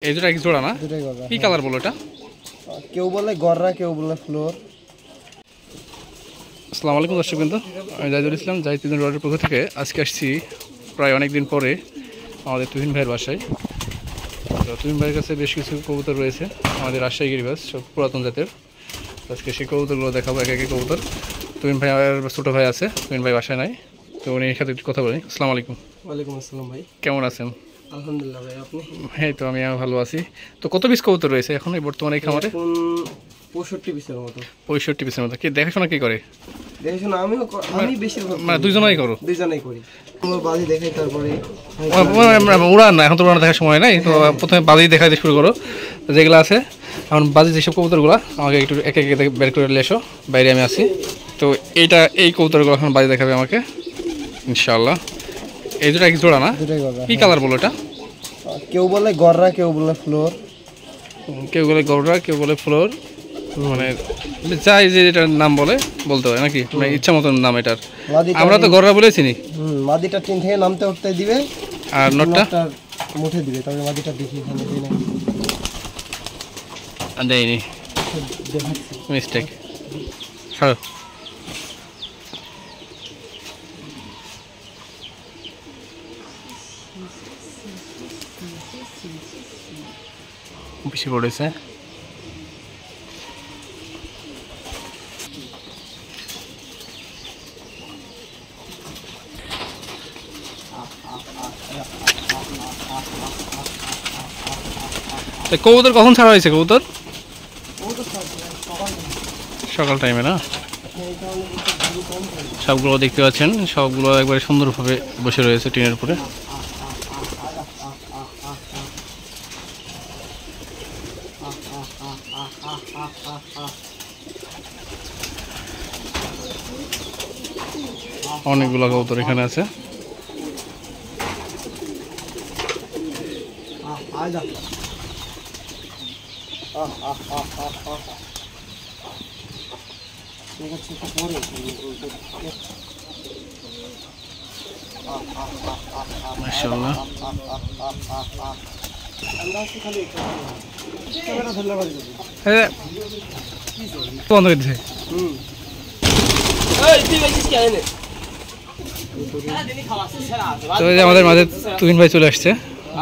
এই দুটো কি জোড়া না? কি কালার বলো এটা? কেউ বলে গররা, কেউ বলে ফ্লোর। আসসালামু আলাইকুম দর্শকবৃন্দ, আমি জাহিদুল ইসলাম, জাহিদ তুহিন রডের পক্ষ থেকে আজকে আসছি প্রায় অনেক দিন পরে আমাদের তুহিন ভাইয়ের বাসায়। তো তুহিন ভাইয়ের কাছে বেশ কিছু কবুতর রয়েছে আমাদের রাজশাহী গিরিবাস, সব পুরাতন জাতের। আজকে সেই কবুতরগুলো দেখাবো, এক এক কবুতর। তুহিন ভাই আর ছোটো ভাই আছে, তুহিন ভাই বাসায় নাই, তো উনি এর সাথে কথা বলি। আসসালামু আলাইকুম। ওয়ালাইকুম আসসালাম ভাই, কেমন আছেন? আলহামদুলিল্লাহ ভাই, আপনি? হ্যাঁ, তো আমি ভালো আছি। তো কত পিস কবুতর রয়েছে এখন এই বর্তমানে এই খামারে? 65 পিসের মতো। 65 পিসের মতো। কি দেখাশোনা কি করে? দেখাশোনা আমি বেশিরভাগ মানে দুইজনেই করো? দুইজনেই করি। আমরা বাজি দেখাই, তারপরে উড়ান না, এখন তো উড়ানো দেখার সময় নাই, তো প্রথমে বাজি দেখাতে শুরু করো যেগুলো আছে। এখন বাজি যেসব কবুতরগুলো আমাকে একটু এক এক বের করে নিয়ে এসো, বাইরে আমি আছি। তো এই কবুতরগুলো এখন বাজি দেখাবে আমাকে ইনশাআল্লাহ। এই দুটো কি জোড়া না? কি কালার বলো এটা? কেউ বলে গররা, কেউ বলে ফ্লোর। কেউ বলে গররা, কেউ বলে ফ্লোর, মানে যাই যে এটার নাম বলে বলতে হয় নাকি, মানে ইচ্ছা মতন নাম এটার। আমরা তো গররা বলে চিনি। মাদিটা টিন থেকে নামতে উঠতে দিবে আর নটটা মুঠে দিবে, তবে মাদিটা দেখি এখানে দিই না, দেয়নি, মিস্টেক। ছাড়ো। বেশি পড়েছে। কবুতর কখন ছাড়া হয়েছে? কবুতর সকাল টাইমে না? সবগুলো দেখতে পাচ্ছেন, সবগুলো একবারে সুন্দরভাবে বসে রয়েছে টিনের উপরে। অনেকগুলো কবুতর এখানে আছে। মাশাআল্লাহ, বন্ধ করে দিছে। তো এই যে আমাদের মাঝে তুহিন ভাই চলে আসছে,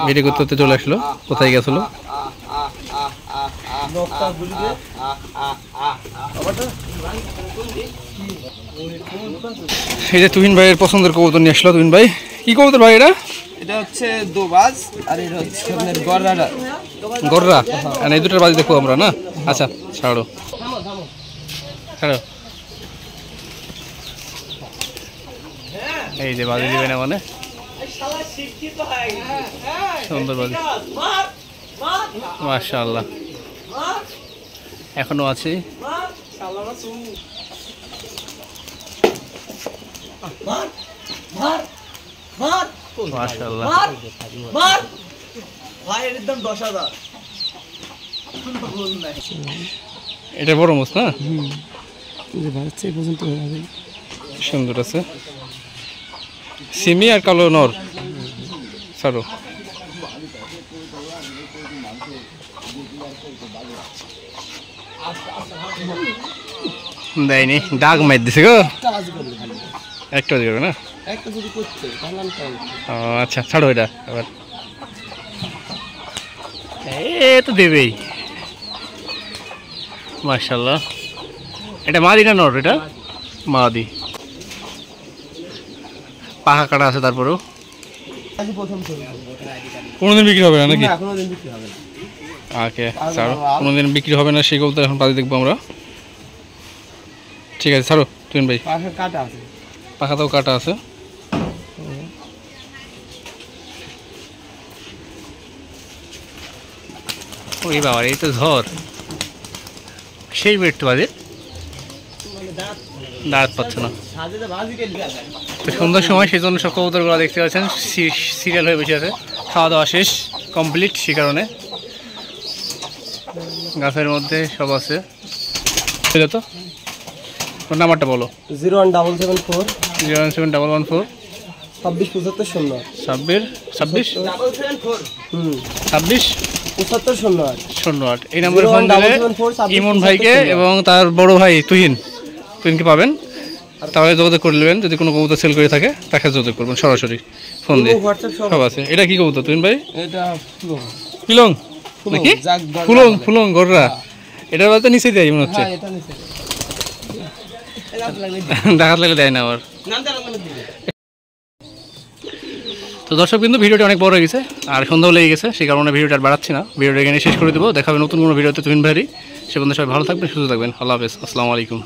ভিডিও করতে করতে চলে আসলো। কোথায় গেছিল? এই যে তুহিন ভাইয়ের পছন্দের কবুতর নিয়ে আসলো। তুহিন ভাই, কি কবুতর ভাই এটা? এটা হচ্ছে দোবাজ, আর এটা হচ্ছে আপনার গররা। গররা, আর এই দুটোর বাজি দেখবো আমরা না? আচ্ছা, ছাড়ো ছাড়ো। এই যে বাজি দিবে না মানে, সুন্দর বাজি, মাশাআল্লাহ। এখনো আছে। মাশাআল্লাহ, এটা বড় মাছ না? সুন্দর আছে। সিমি আর কালো নর। ছাড়ো। দেয়নি, ডাক মার দিছে গো। একটা বাজি করবে না? আচ্ছা, ছাড়ো এটা আবার। এ তো দেবেই। মাশাআল্লাহ, এটা মাদি না নর? এটা মাদি, পাখা কাটা আছে। তারপরেও কোনোদিন বিক্রি হবে না নাকি? ওকে, ছাড়ো, কোনোদিন বিক্রি হবে না সেই কবুতর এখন বাজি দেখবো আমরা। ঠিক আছে, ছাড়ো তুহিন ভাই। পাখাটাও কাটা আছে। ওই বাবা, এই তো ঝড়, সেই একটু বাজে, দাঁত পাচ্ছে না। সুন্দর সময়, সেই জন্য সব কবুতরগুলো দেখতে পাচ্ছেন সিরিয়াল হয়ে বসে আছে। খাওয়া দাওয়া শেষ, কমপ্লিট, সে কারণে গাছের মধ্যে সব আছে। তো নাম্বারটা বলো। 01774 01714 26 75 0 26 26 26 08 এই নম্বরে ফোন দিলে ইমন ভাইকে এবং তার বড় ভাই তুহিনকে পাবেন। তাহলে যোগাযোগ করে নেবেন, যদি কোনো কবুতর সেল করে থাকে তাকে যোগাযোগ করবেন সরাসরি ফোন দিয়ে, সব আছে। এটা কি কবুতর তুহিন ভাই? এটা পিলং নাকি? ফুলং গররা। এটার বলতে নিচে দেয় মনে হচ্ছে, ডাকাত লাগলে দেয় না আবার। তো দর্শক কিন্তু ভিডিওটি অনেক বড় হয়ে গেছে আর সন্ধ্যাও লেগে গেছে, সেই কারণে ভিডিওটা আর বাড়াচ্ছি না। ভিডিওটা এখানে শেষ করে দেবো। দেখা হবে নতুন কোনো ভিডিওতে তুহিন ভাইয়েরই। সে পর্যন্ত সবাই ভালো থাকবেন, সুস্থ থাকবেন। আল্লাহ হাফেজ, আসসালামু আলাইকুম।